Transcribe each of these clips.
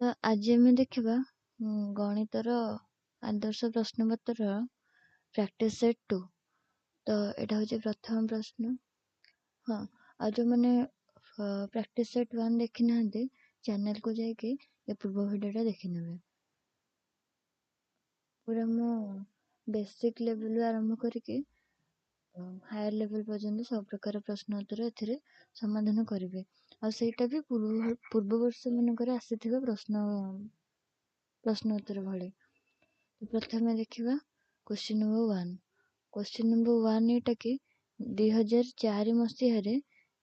ତ ଆଜି ଆମେ ଦେଖିବା ଗଣିତର ଆଦର୍ଶ ପ୍ରଶ୍ନପତ୍ର ପ୍ରାକ୍ଟିସ୍ ସେଟ୍ 2। ତ ଏଇଟା ହେଉଛି ପ୍ରଥମ ପ୍ରଶ୍ନ। ହଁ, ଆଉ ଯେଉଁମାନେ ପ୍ରାକ୍ଟିସ୍ ସେଟ୍ 1 ଦେଖିନାହାନ୍ତି ଚ୍ୟାନେଲକୁ ଯାଇକି ଏ ପୂର୍ବ ଭିଡ଼ିଓଟା ଦେଖିନେବେ। ପୁରା ମୁଁ ବେସିକ୍ ଲେଭେଲରୁ ଆରମ୍ଭ କରିକି ହାୟର ଲେଭେଲ ପର୍ଯ୍ୟନ୍ତ ସବୁ ପ୍ରକାର ପ୍ରଶ୍ନ ଉତ୍ତର ଏଥିରେ ସମାଧାନ କରିବେ। ଆଉ ସେଇଟା ବି ପୂର୍ବ ବର୍ଷ ମାନଙ୍କରେ ଆସିଥିବା ପ୍ରଶ୍ନ ଉତ୍ତର ଭଳି। ତ ପ୍ରଥମେ ଦେଖିବା କ୍ୱେଶ୍ଚିନ୍ ନମ୍ବର 1। କ୍ୱେଶ୍ଚିନ୍ ନମ୍ବର 1 ଏଇଟା କି 2004 ମସିହାରେ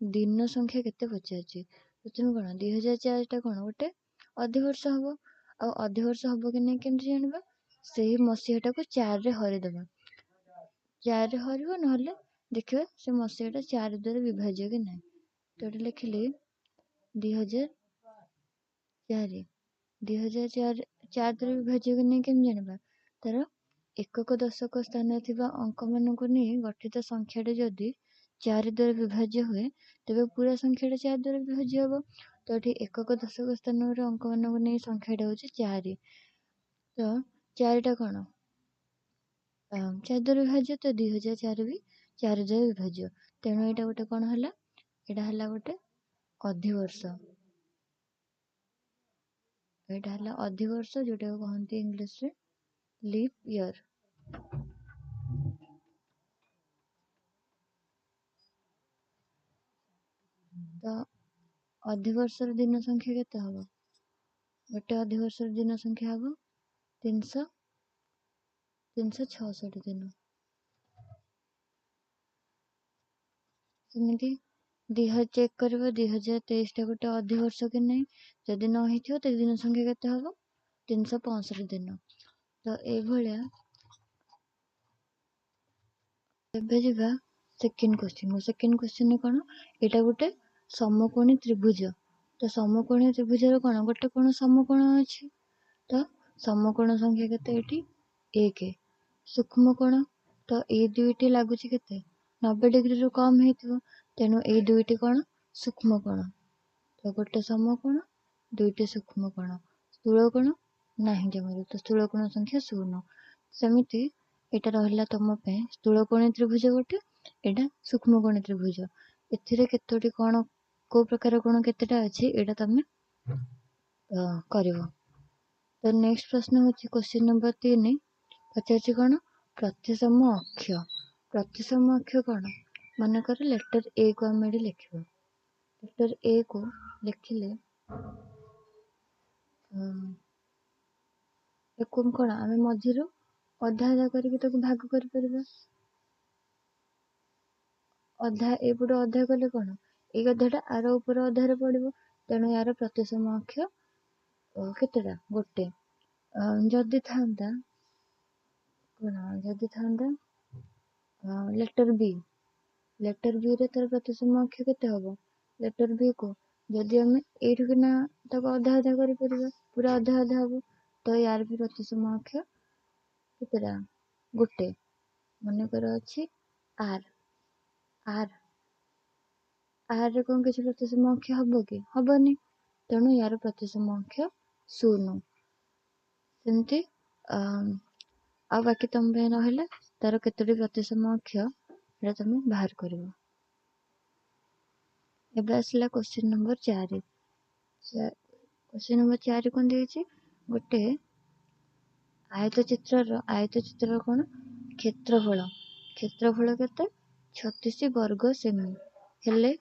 ଦିନ ସଂଖ୍ୟା କେତେ ପଚାରିଛି। ପ୍ରଥମେ କ'ଣ 2004ଟା କ'ଣ ଗୋଟେ ଅଧିବର୍ଷ ହବ। ଆଉ ଅଧିବର୍ଷ ହବ କି ନାହିଁ କେମିତି ଜାଣିବା? ସେହି ମସିହାଟାକୁ 4ରେ ହରିଦେବା। 4ରେ ହରିବ, ନହେଲେ ଦେଖିବା ସେ ମସିହାଟା 4 ଦ୍ୱାରା ବିଭାଜ୍ୟ କି ନାହିଁ। ତ ଏଠି ଲେଖିଲି 2004 2004 ଦ୍ୱାରା ବିଭାଜ୍ୟ କି ନାହିଁ କେମିତି ଜାଣିବା? ତାର ଏକକ ଦଶକ ସ୍ଥାନରେ ଥିବା ଅଙ୍କମାନଙ୍କୁ ନେଇ ଗଠିତ ସଂଖ୍ୟାଟି ଯଦି 4 ଦ୍ୱାରା ବିଭାଜ୍ୟ ହୁଏ ତେବେ ପୁରା ସଂଖ୍ୟାଟା 4 ଦ୍ୱାରା ବିଭାଜ୍ୟ ହେବ। ତ ଏଠି ଏକକ ଦଶକ ସ୍ଥାନର ଅଙ୍କମାନଙ୍କୁ ନେଇ ସଂଖ୍ୟାଟା ହେଉଛି 4। ତ 4ଟା କ'ଣ 4 ଦ୍ୱାରା ବିଭାଜ୍ୟ, ତ 2004 ବି 4 ଦ୍ୱାରା ବିଭାଜ୍ୟ। ତେଣୁ ଏଇଟା ଗୋଟେ କ'ଣ ହେଲା? ଏଇଟା ହେଲା ଗୋଟେ ଅଧିବର୍ଷ। ଏଇଟା ହେଲା ଅଧିବର୍ଷ, ଯୋଉଟାକୁ କହନ୍ତି ଇଂଲିଶରେ ଲିପ୍ ଇୟର। ତ ଅଧିବର୍ଷର ଦିନ ସଂଖ୍ୟା କେତେ ହବ? ଗୋଟେ ଅଧିବର୍ଷର ଦିନ ସଂଖ୍ୟା ହବ 366 ଦିନ। ସେମିତି ଚେକ୍ କରିବ 2023ଟା ଗୋଟେ ଅଧିବର୍ଷ କି ନାହିଁ। ଯଦି ନ ହେଇଥିବ ତେବେ ଦିନ ସଂଖ୍ୟା କେତେ ହବ? 365 ଦିନ। ତ ଏଇଭଳିଆ। ଏବେ ଯିବା ସେକେଣ୍ଡ କ୍ୱେଶ୍ଚିନ୍। ସେକେଣ୍ଡ କ୍ୱେଶ୍ଚିନ୍ କ'ଣ? ଏଇଟା ଗୋଟେ ସମକୋଣୀ ତ୍ରିଭୁଜ। ତ ସମକୋଣୀ ତ୍ରିଭୁଜର କ'ଣ ଗୋଟେ କ'ଣ ସମକୋଣ ଅଛି। ତ ସମକୋଣ ସଂଖ୍ୟା କେତେ ଏଠି? 1। ସୂକ୍ଷ୍ମ କୋଣ, ତ ଏଇ ଦୁଇଟି ଲାଗୁଛି କେତେ 90 ଡିଗ୍ରୀରୁ କମ୍ ହେଇଥିବ। ତେଣୁ ଏଇ ଦୁଇଟି କ'ଣ ସୂକ୍ଷ୍ମ କୋଣ। ତ ଗୋଟେ ସମକୋଣ, ଦୁଇଟି ସୂକ୍ଷ୍ମ କୋଣ। ସ୍ଥୂଳ କୋଣ ନାହିଁ ଜମାରୁ, ତ ସ୍ଥୂଳ କୋଣ ସଂଖ୍ୟା 0। ସେମିତି ଏଇଟା ରହିଲା ତମ ପାଇଁ ସ୍ଥୂଳକୋଣୀ ତ୍ରିଭୁଜ ଗୋଟେ, ଏଇଟା ସୂକ୍ଷ୍ମକୋଣୀ ତ୍ରିଭୁଜ। ଏଥିରେ କେତୋଟି କୋଣ, କୋଉ ପ୍ରକାର କୋଣ କେତେଟା ଅଛି ଏଇଟା ତମେ କରିବ। ତ ନେକ୍ସଟ ପ୍ରଶ୍ନ ହେଉଛି କ୍ୱେଶ୍ଚିନ୍ ନମ୍ବର 3। ପଚାରିଛି କ'ଣ? ପ୍ରତିସମ ଅକ୍ଷ। ପ୍ରତିସମ ଅକ୍ଷ କ'ଣ? ମନେକର ଲେଟର ଏ କୁ ଆମେ ଏଠି ଲେଖିବା। ଲେଟର ଏ କୁ ଲେଖିଲେ ଏକୁ କ'ଣ ଆମେ ମଝିରୁ ଅଧା ଅଧା କରିକି ତାକୁ ଭାଗ କରିପାରିବା। ଅଧା ଏପଟେ ଅଧା କଲେ କ'ଣ ଏଇ ଅଧାଟା ଆର ଉପର ଅଧାରେ ପଡ଼ିବ। ତେଣୁ ୟାର ପ୍ରତିସମ ଅକ୍ଷ କେତେଟା? ଗୋଟେ। ଯଦି ଥାନ୍ତା ଲେଟର ବି, ଲେଟର ବି ରେ ତାର ପ୍ରତିସମ ଅକ୍ଷ କେତେ ହବ? ଲେଟର ବି କୁ ଯଦି ଆମେ ଏଇଠୁ କିନା ତାକୁ ଅଧା ଅଧା କରିପାରିବା, ପୁରା ଅଧା ଅଧା ହବ। ତ ୟାର ବି ପ୍ରତିସମ ଅକ୍ଷ କେତେଟା? ଗୋଟେ। ମନେକର ଅଛି ଆର୍। ରେ କ'ଣ କିଛି ପ୍ରତିସମ ଅକ୍ଷ ହବ କି? ହବନି। ତେଣୁ ୟାର ପ୍ରତିସମ ଅକ୍ଷ 0। ସେମିତି ଆଉ ବାକି ତମ ପାଇଁ ରହିଲା ତାର କେତୋଟି ପ୍ରତିସମ ଅକ୍ଷ, ଏଟା ତମେ ବାହାର କରିବ। ଏବେ ଆସିଲା କ୍ୱେଶ୍ଚିନ୍ ନମ୍ବର 4। କ୍ୱେଶ୍ଚିନ୍ ନମ୍ବର 4 କ'ଣ ଦେଇଛି? ଗୋଟେ ଆୟତଚିତ୍ରର କ'ଣ କ୍ଷେତ୍ରଫଳ। କ୍ଷେତ୍ରଫଳ କେତେ? 36 ବର୍ଗ ସେମି। ହେଲେ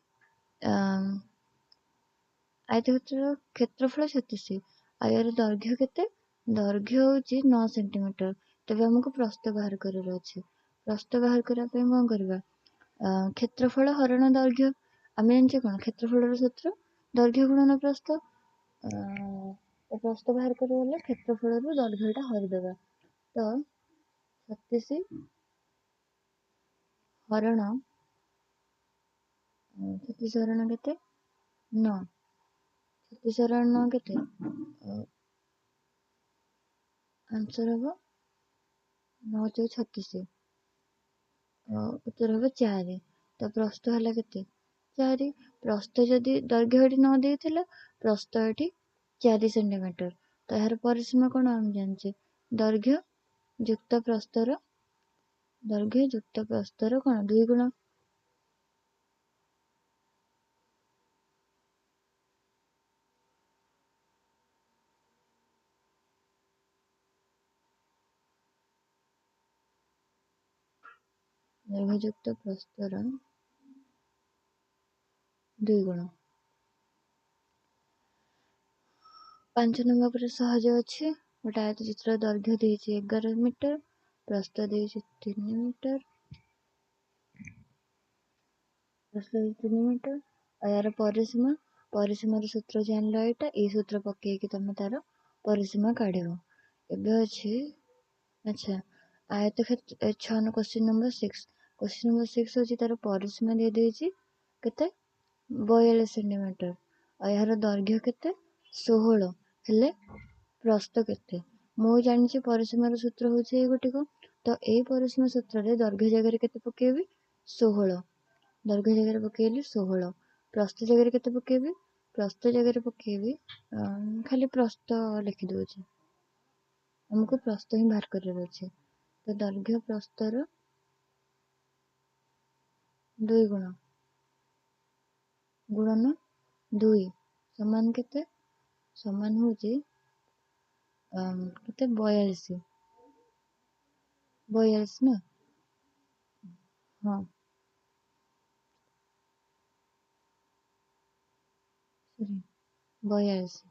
ଆୟତକ୍ଷେତ୍ରର କ୍ଷେତ୍ରଫଳ 36, ଆଉ ୟାର ଦୈର୍ଘ୍ୟ କେତେ? ଦୈର୍ଘ୍ୟ ହେଉଛି 9 ସେଣ୍ଟିମିଟର। ତେବେ ଆମକୁ ପ୍ରସ୍ଥ ବାହାର କରିବାର ଅଛି। ପ୍ରସ୍ଥ ବାହାର କରିବା ପାଇଁ କ'ଣ କରିବା? କ୍ଷେତ୍ରଫଳ ହରଣ ଦୈର୍ଘ୍ୟ। ଆମେ ଜାଣିଛେ କ'ଣ କ୍ଷେତ୍ରଫଳର ସୂତ୍ର ଦୈର୍ଘ୍ୟ ଗୁଣନ ପ୍ରସ୍ଥ। ପ୍ରସ୍ଥ ବାହାର କରିବାକୁ ହେଲେ କ୍ଷେତ୍ରଫଳରୁ ଦୈର୍ଘ୍ୟଟା ହରିଦେବା। ତ 36 ହରଣ କେତେ? 9। 36 ହରଣ 9 କେତେ? ଆନ୍ସର ହବ 9 × 36। ଉତ୍ତର ହବ 4। ତ ପ୍ରସ୍ଥ ହେଲା କେତେ? 4। ପ୍ରସ୍ଥ ଯଦି ଦୈର୍ଘ୍ୟ ଏଠି 9 ଦେଇଥିଲା, ପ୍ରସ୍ଥ ଏଠି 4 सेंटीमीटर। तो यार परिसीमा कौन हम जानचे दैर्घ्य युक्त प्रस्तर कौन 2 गुण। दैर्घ्ययुक्त प्रस्तर 2 गुण। 5 नंबर सहज अच्छे गोटे आयतचित्र दैर्घ्य देती 11 मीटर प्रस्थ देती 3 मीटर यार परिसीमार सूत्र जान यहाँ ये सूत्र पकईकि तुम तार परिसीमा काढ़ एबे अच्छे। अच्छा आयत क्षेत्र 6 क्वेश्चन नंबर 6 हूँ तार परिसीमा दे देती केते 42 सेंटीमीटर और यार दैर्घ्य केते 16 हेले प्रस्थ केते मु जानी परिसीमार सूत्र हूँ ये गोटिक। तो ये परिसीमा सूत्र रे दैर्घ्य जगह केते पकेबी 16 दैर्घ्य जगह पकेबी 16 प्रस्थ जगह केते पकेबी प्रस्थ जगह पकेबी खाली प्रस्थ लिखि दउछि हमको प्रस्थ ही बाहर कर अच्छे। तो दैर्घ्य प्रस्तर 2 गुण गुणन 2 समान केते समान होची केते 42 ना हाँ सॉरी 42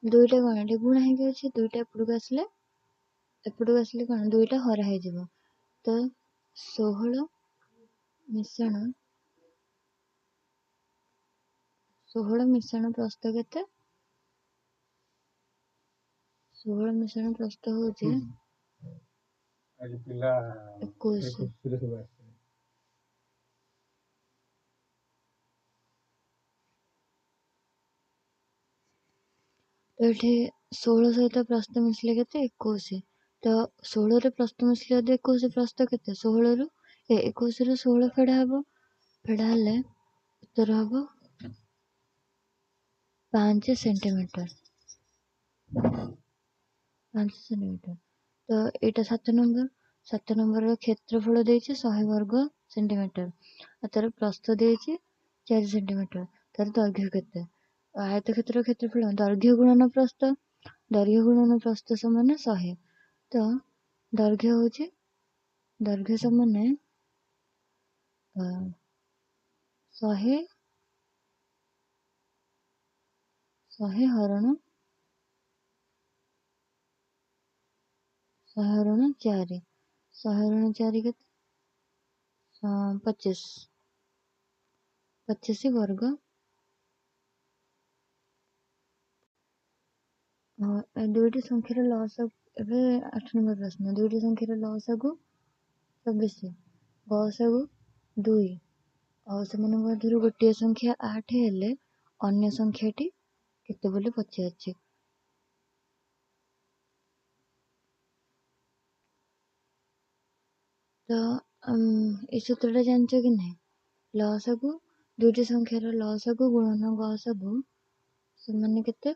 दुईटा कौन ये गुणा है अच्छे दुईटा एपटू आसले कौन दुईटा हरा हो तो 16 मिश्रण प्रस्थ केते 16 मिश्रण प्रस्थ होची 21 तो ये 16 सहित प्रस्थ मिसले केते 21 तो 16 रे प्रस्थ मिसले 21 प्रस्थ केते 16 रु 21 रु 16 फेड़ा हबो फेड़ा हेले उत्तर हबो 5 सेंटीमीटर 5 सेंटीमीटर। तो यहाँ 7 नंबर क्षेत्रफल देछि 100 वर्ग सेंटीमीटर और तार प्रस्थ देछि 4 सेंटीमीटर तार दैर्घ्य केते आयत क्षेत्रफल दैर्घ्य गुणन प्रस्थ समान 100 तो दैर्घ्य होछि दैर्घ्य समान 100 हरण 4 केते 25 वर्ग दुईटी संख्यार लसागु एबे 8 नंबर प्रश्न दुईटी संख्यार लसागु 24 गसागु 2 और सेମାନଙ୍କ ମଧ୍ୟରୁ गोटे संख्या 8 हेले अन्य संख्याटी केते बोली पचारिछि। तो ये सूत्रटा जानछ कि नहीं लसागु दुईटी संख्यार लसागु गुणन गसागु समान केते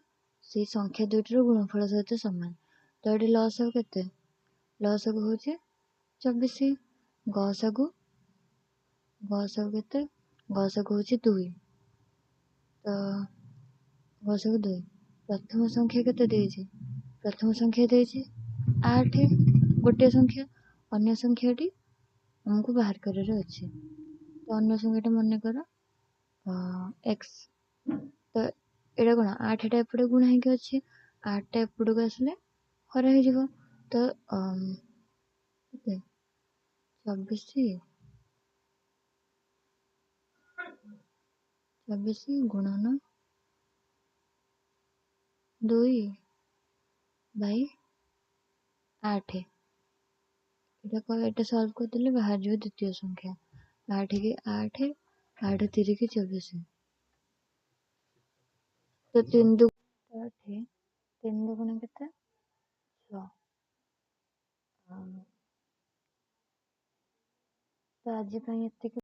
से संख्या दुईटर गुणफल सहित समान। तो ये लसागु केते लसागु होचे 24 गसागु केते गसागु होचे 2 तो गसागु 2 प्रथम संख्या केते देछि प्रथम संख्या देछि 8 गोटे संख्या अन्य संख्याटी हमको बाहर करार अच्छे। तो अन्य संख्याटी मन कर एक्स तो यहाँ कौन 8टा एपटे गुणा होगी अच्छे 8टा एपटू आसले हरा हो तो 24 गुणन 2 बाई 8 এটা सॉल्व करदेले बाहर जो द्वितीय संख्या 8 की 8 8 3 की 24 ତ 3 ଦୁ ତ ଏଠି 3 ଦୁଗୁଣେ କେତେ 6। ତ ଆଜି ପାଇଁ ଏତିକି।